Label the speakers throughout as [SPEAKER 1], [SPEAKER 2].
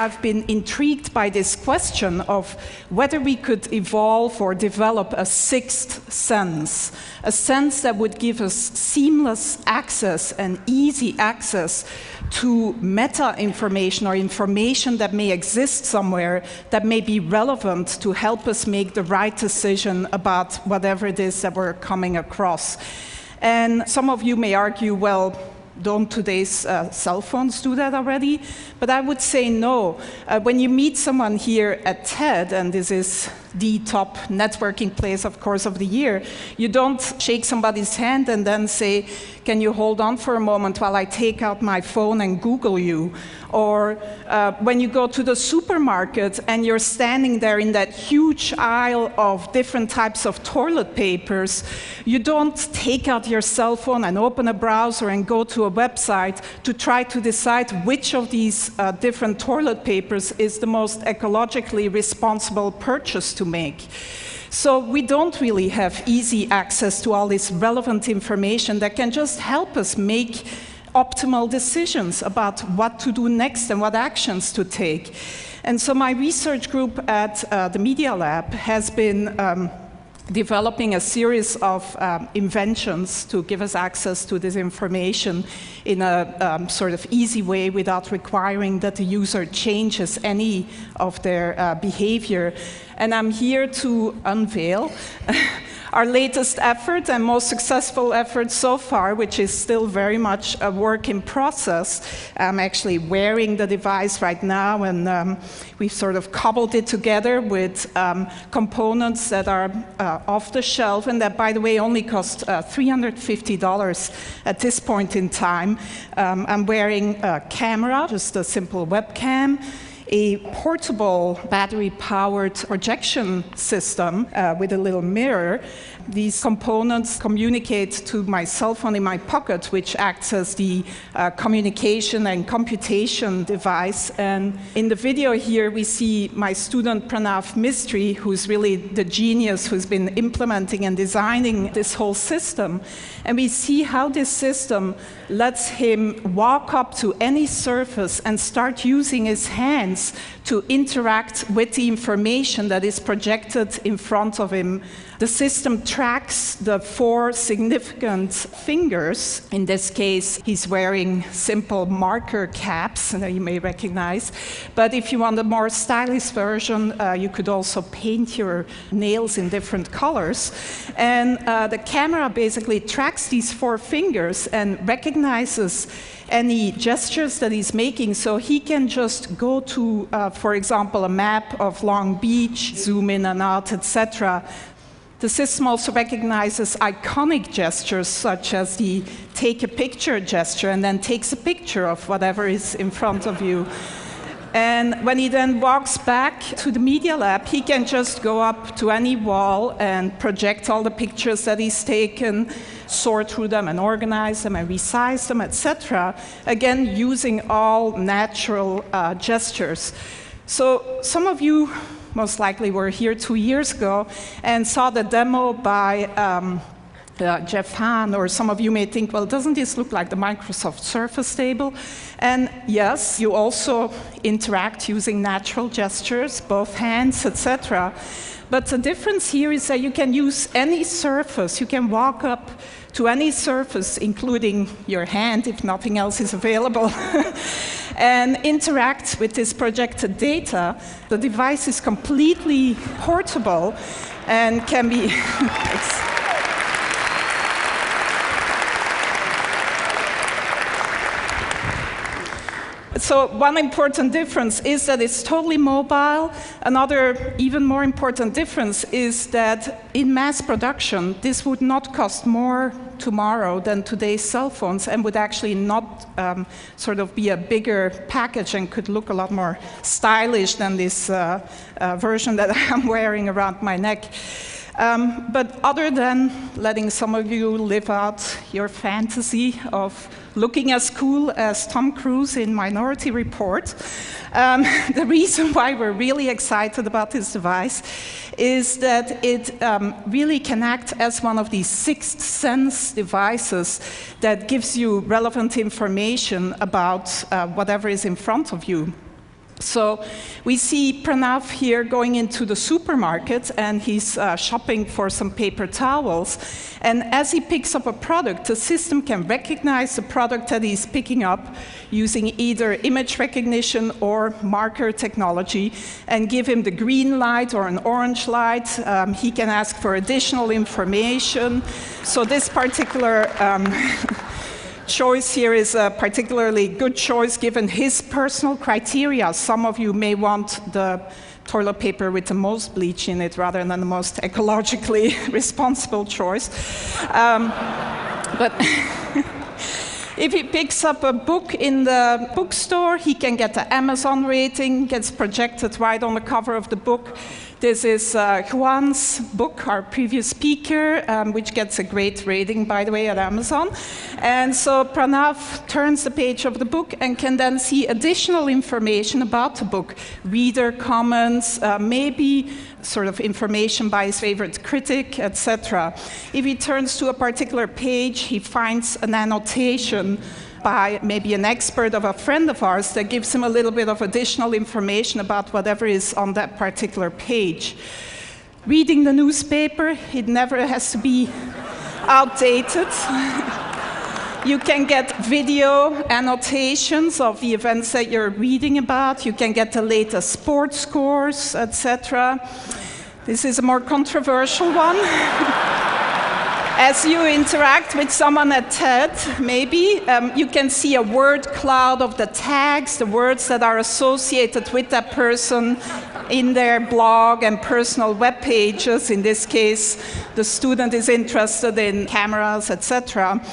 [SPEAKER 1] I've been intrigued by this question of whether we could evolve or develop a sixth sense, a sense that would give us seamless access and easy access to meta information or information that may exist somewhere that may be relevant to help us make the right decision about whatever it is that we're coming across. And some of you may argue, well, don't today's cell phones do that already? But I would say no. When you meet someone here at TED, and this is the top networking place, of course, of the year, you don't shake somebody's hand and then say, can you hold on for a moment while I take out my phone and Google you? Or when you go to the supermarket and you're standing there in that huge aisle of different types of toilet papers, you don't take out your cell phone and open a browser and go to a website to try to decide which of these different toilet papers is the most ecologically responsible purchase to make. So we don't really have easy access to all this relevant information that can just help us make optimal decisions about what to do next and what actions to take. And so my research group at the Media Lab has been developing a series of inventions to give us access to this information in a sort of easy way without requiring that the user changes any of their behavior. And I'm here to unveil our latest effort and most successful effort so far, which is still very much a work in process. I'm actually wearing the device right now, and we've sort of cobbled it together with components that are off the shelf, and that, by the way, only cost $350 at this point in time. I'm wearing a camera, just a simple webcam, a portable battery-powered projection system with a little mirror. These components communicate to my cell phone in my pocket, which acts as the communication and computation device. And in the video here, we see my student Pranav Mistry, who's really the genius who's been implementing and designing this whole system. And we see how this system lets him walk up to any surface and start using his hands to interact with the information that is projected in front of him. The system tracks the 4 significant fingers. In this case, he's wearing simple marker caps that you may recognize. But if you want a more stylish version, you could also paint your nails in different colors. And the camera basically tracks these 4 fingers and recognizes any gestures that he's making, so he can just go to, for example, a map of Long Beach, zoom in and out, etc. The system also recognizes iconic gestures, such as the take a picture gesture, and then takes a picture of whatever is in front of you. And when he then walks back to the Media Lab, he can just go up to any wall and project all the pictures that he's taken, sort through them and organize them and resize them, etc. Again, using all natural gestures. So some of you most likely were here 2 years ago and saw the demo by Jeff Hahn, or some of you may think, well, doesn't this look like the Microsoft Surface table? And yes, you also interact using natural gestures, both hands, etc. But the difference here is that you can use any surface. You can walk up to any surface, including your hand, if nothing else is available, and interact with this projected data. The device is completely portable and can be... So one important difference is that it's totally mobile. Another even more important difference is that in mass production, this would not cost more tomorrow than today's cell phones, and would actually not sort of be a bigger package and could look a lot more stylish than this version that I'm wearing around my neck. But other than letting some of you live out your fantasy of looking as cool as Tom Cruise in Minority Report. The reason why we're really excited about this device is that it really can act as one of these sixth sense devices that gives you relevant information about whatever is in front of you. So we see Pranav here going into the supermarket, and he's shopping for some paper towels. And as he picks up a product, the system can recognize the product that he's picking up using either image recognition or marker technology and give him the green light or an orange light. He can ask for additional information. So this particular choice here is a particularly good choice given his personal criteria. Some of you may want the toilet paper with the most bleach in it rather than the most ecologically responsible choice. But if he picks up a book in the bookstore, he can get the Amazon rating, gets projected right on the cover of the book. This is Juan's book, our previous speaker, which gets a great rating, by the way, at Amazon. And so Pranav turns the page of the book and can then see additional information about the book, reader comments, maybe sort of information by his favorite critic, etc. If he turns to a particular page, he finds an annotation by maybe an expert of a friend of ours that gives him a little bit of additional information about whatever is on that particular page. Reading the newspaper, it never has to be outdated. You can get video annotations of the events that you're reading about. You can get the latest sports scores, etc. This is a more controversial one. As you interact with someone at TED, maybe, you can see a word cloud of the tags, the words that are associated with that person in their blog and personal web pages. In this case, the student is interested in cameras, etc.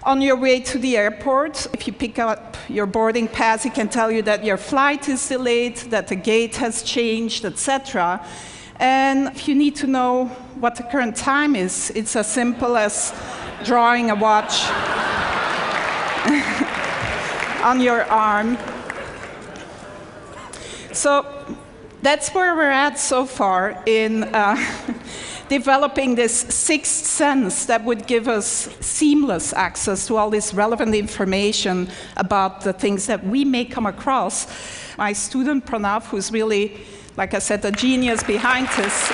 [SPEAKER 1] On your way to the airport, if you pick up your boarding pass, it can tell you that your flight is delayed, that the gate has changed, etc. And if you need to know what the current time is, it's as simple as drawing a watch on your arm. So that's where we're at so far in developing this sixth sense that would give us seamless access to all this relevant information about the things that we may come across. My student, Pranav, who's really, like I said, the genius behind this.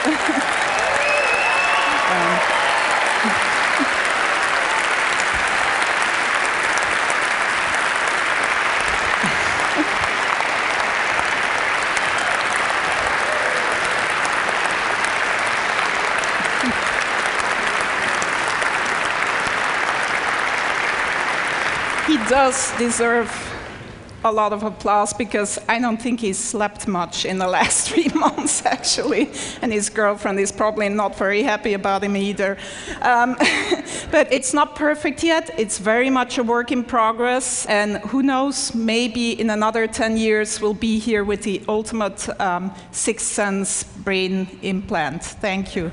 [SPEAKER 1] He does deserve a lot of applause because I don't think he's slept much in the last 3 months, actually. And his girlfriend is probably not very happy about him either. But it's not perfect yet. It's very much a work in progress. And who knows, maybe in another 10 years, we'll be here with the ultimate sixth sense brain implant. Thank you.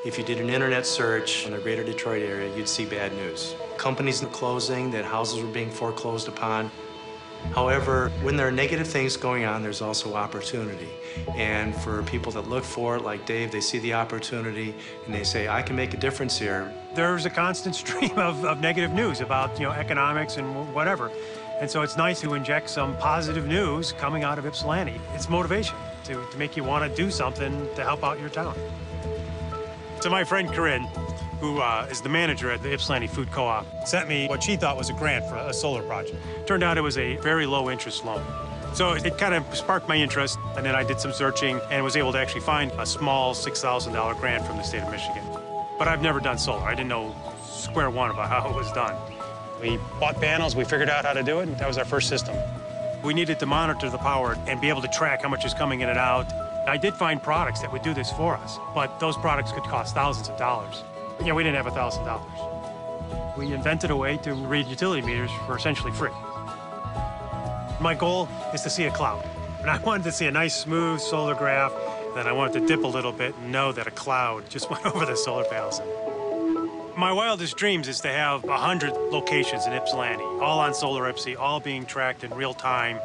[SPEAKER 2] If you did an internet search in the greater Detroit area, you'd see bad news. Companies are closing, that houses were being foreclosed upon. However, when there are negative things going on, there's also opportunity. And for people that look for it, like Dave, they see the opportunity and they say, I can make a difference here.
[SPEAKER 3] There's a constant stream of negative news about, economics and whatever. And so it's nice to inject some positive news coming out of Ypsilanti. It's motivation to make you want to do something to help out your town. So my friend Corinne, who is the manager at the Ypsilanti Food Co-op, sent me what she thought was a grant for a solar project. Turned out it was a very low interest loan. So it kind of sparked my interest, and then I did some searching and was able to actually find a small $6,000 grant from the state of Michigan. But I've never done solar. I didn't know square one about how it was done. We bought panels, we figured out how to do it, and that was our first system. We needed to monitor the power and be able to track how much is coming in and out. I did find products that would do this for us, but those products could cost thousands of dollars. We didn't have $1,000. We invented a way to read utility meters for essentially free. My goal is to see a cloud. And I wanted to see a nice, smooth solar graph. Then I wanted to dip a little bit and know that a cloud just went over the solar panels. My wildest dreams is to have 100 locations in Ypsilanti, all on Solar Ipsy, all being tracked in real time.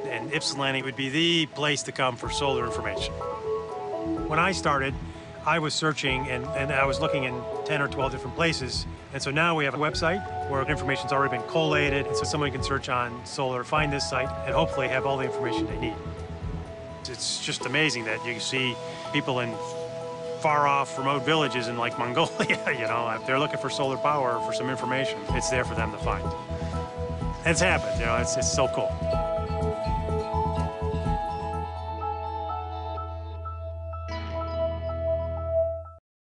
[SPEAKER 3] And Ypsilanti would be the place to come for solar information. When I started, I was searching and I was looking in 10 or 12 different places. And so now we have a website where information's already been collated. And so someone can search on solar, find this site, and hopefully have all the information they need. It's just amazing that you see people in far-off remote villages in like Mongolia, you know, if they're looking for solar power or for some information, it's there for them to find. It's happened, you know, it's so cool.